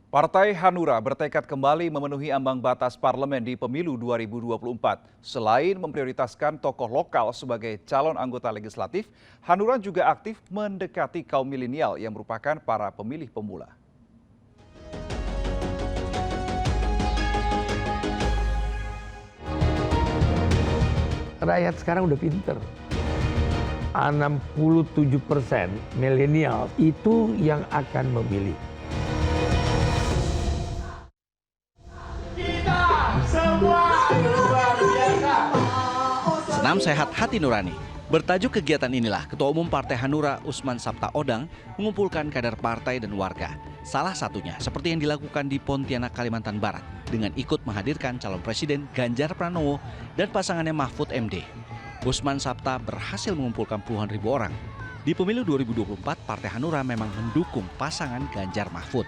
Partai Hanura bertekad kembali memenuhi ambang batas parlemen di pemilu 2024. Selain memprioritaskan tokoh lokal sebagai calon anggota legislatif, Hanura juga aktif mendekati kaum milenial yang merupakan para pemilih pemula. Rakyat sekarang udah pinter. 67% milenial itu yang akan memilih. Senam Sehat Hati Nurani. Bertajuk kegiatan inilah Ketua Umum Partai Hanura Usman Sabtaodang mengumpulkan kader partai dan warga. Salah satunya seperti yang dilakukan di Pontianak, Kalimantan Barat dengan ikut menghadirkan calon presiden Ganjar Pranowo dan pasangannya Mahfud MD. Usman Sabta berhasil mengumpulkan puluhan ribu orang. Di pemilu 2024, Partai Hanura memang mendukung pasangan Ganjar Mahfud.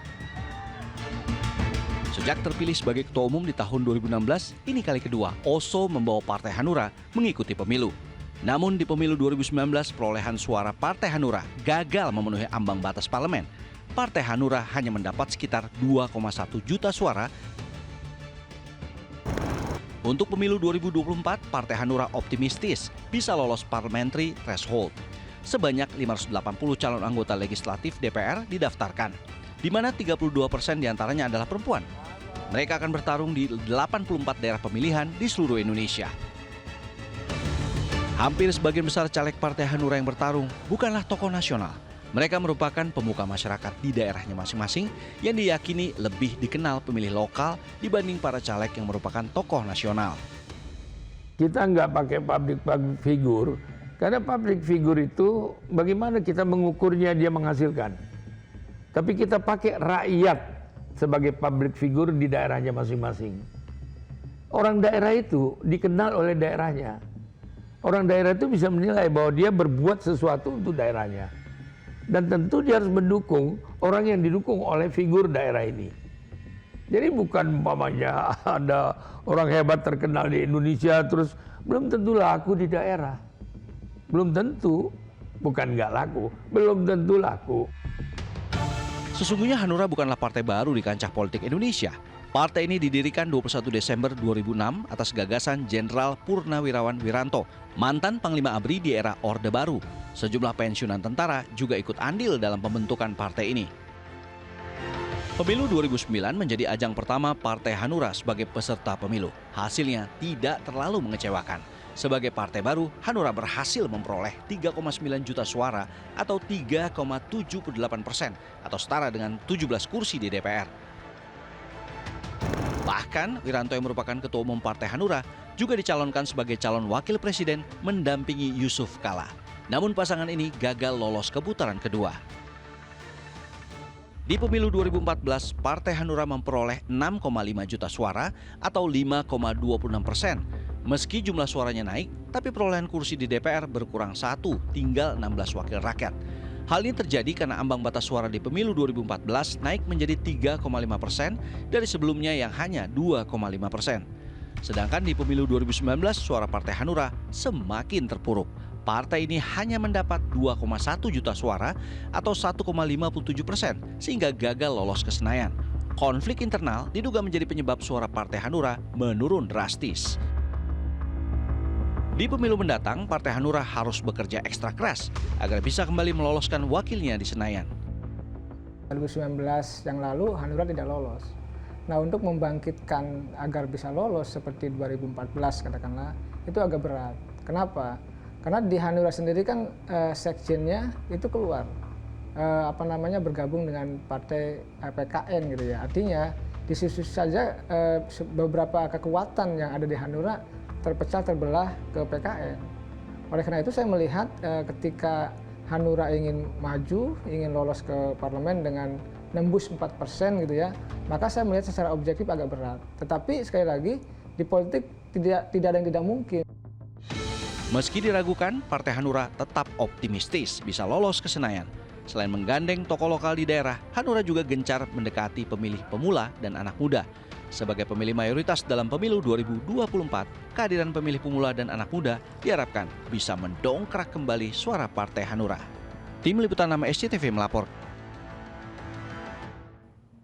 Sejak terpilih sebagai ketua umum di tahun 2016, ini kali kedua Oso membawa Partai Hanura mengikuti pemilu. Namun di pemilu 2019, perolehan suara Partai Hanura gagal memenuhi ambang batas parlemen. Partai Hanura hanya mendapat sekitar 2,1 juta suara. Untuk pemilu 2024, Partai Hanura optimistis bisa lolos parliamentary threshold. Sebanyak 580 calon anggota legislatif DPR didaftarkan, di mana 32% diantaranya adalah perempuan. Mereka akan bertarung di 84 daerah pemilihan di seluruh Indonesia. Hampir sebagian besar caleg Partai Hanura yang bertarung bukanlah tokoh nasional. Mereka merupakan pemuka masyarakat di daerahnya masing-masing yang diyakini lebih dikenal pemilih lokal dibanding para caleg yang merupakan tokoh nasional. Kita nggak pakai public figure, karena public figure itu bagaimana kita mengukurnya dia menghasilkan. Tapi kita pakai rakyat sebagai public figure di daerahnya masing-masing. Orang daerah itu dikenal oleh daerahnya. Orang daerah itu bisa menilai bahwa dia berbuat sesuatu untuk daerahnya. Dan tentu dia harus mendukung orang yang didukung oleh figur daerah ini. Jadi bukan umpamanya ada orang hebat terkenal di Indonesia terus belum tentu laku di daerah. Belum tentu, bukan nggak laku, belum tentu laku. Sesungguhnya Hanura bukanlah partai baru di kancah politik Indonesia. Partai ini didirikan 21 Desember 2006 atas gagasan Jenderal Purnawirawan Wiranto, mantan Panglima ABRI di era Orde Baru. Sejumlah pensiunan tentara juga ikut andil dalam pembentukan partai ini. Pemilu 2009 menjadi ajang pertama Partai Hanura sebagai peserta pemilu. Hasilnya tidak terlalu mengecewakan. Sebagai partai baru, Hanura berhasil memperoleh 3,9 juta suara atau 3,78% atau setara dengan 17 kursi di DPR. Bahkan, Wiranto yang merupakan ketua umum Partai Hanura juga dicalonkan sebagai calon wakil presiden mendampingi Yusuf Kala. Namun pasangan ini gagal lolos ke putaran kedua. Di pemilu 2014, Partai Hanura memperoleh 6,5 juta suara atau 5,26%. Meski jumlah suaranya naik, tapi perolehan kursi di DPR berkurang 1, tinggal 16 wakil rakyat. Hal ini terjadi karena ambang batas suara di pemilu 2014 naik menjadi 3,5% dari sebelumnya yang hanya 2,5%. Sedangkan di pemilu 2019, suara Partai Hanura semakin terpuruk. Partai ini hanya mendapat 2,1 juta suara atau 1,57% sehingga gagal lolos ke Senayan. Konflik internal diduga menjadi penyebab suara Partai Hanura menurun drastis. Di pemilu mendatang, Partai Hanura harus bekerja ekstra keras agar bisa kembali meloloskan wakilnya di Senayan. 2019 yang lalu Hanura tidak lolos. Nah, untuk membangkitkan agar bisa lolos seperti 2014 katakanlah, itu agak berat. Kenapa? Karena di Hanura sendiri kan sekjennya itu keluar, bergabung dengan partai PKN gitu ya. Artinya di situ saja beberapa kekuatan yang ada di Hanura terpecah terbelah ke PKN. Oleh karena itu saya melihat ketika Hanura ingin maju, ingin lolos ke parlemen dengan nembus 4% gitu ya, maka saya melihat secara objektif agak berat. Tetapi sekali lagi di politik tidak ada yang tidak mungkin. Meski diragukan, Partai Hanura tetap optimistis bisa lolos ke Senayan. Selain menggandeng tokoh lokal di daerah, Hanura juga gencar mendekati pemilih pemula dan anak muda. Sebagai pemilih mayoritas dalam pemilu 2024, kehadiran pemilih pemula dan anak muda diharapkan bisa mendongkrak kembali suara Partai Hanura. Tim Liputan 6 SCTV melapor.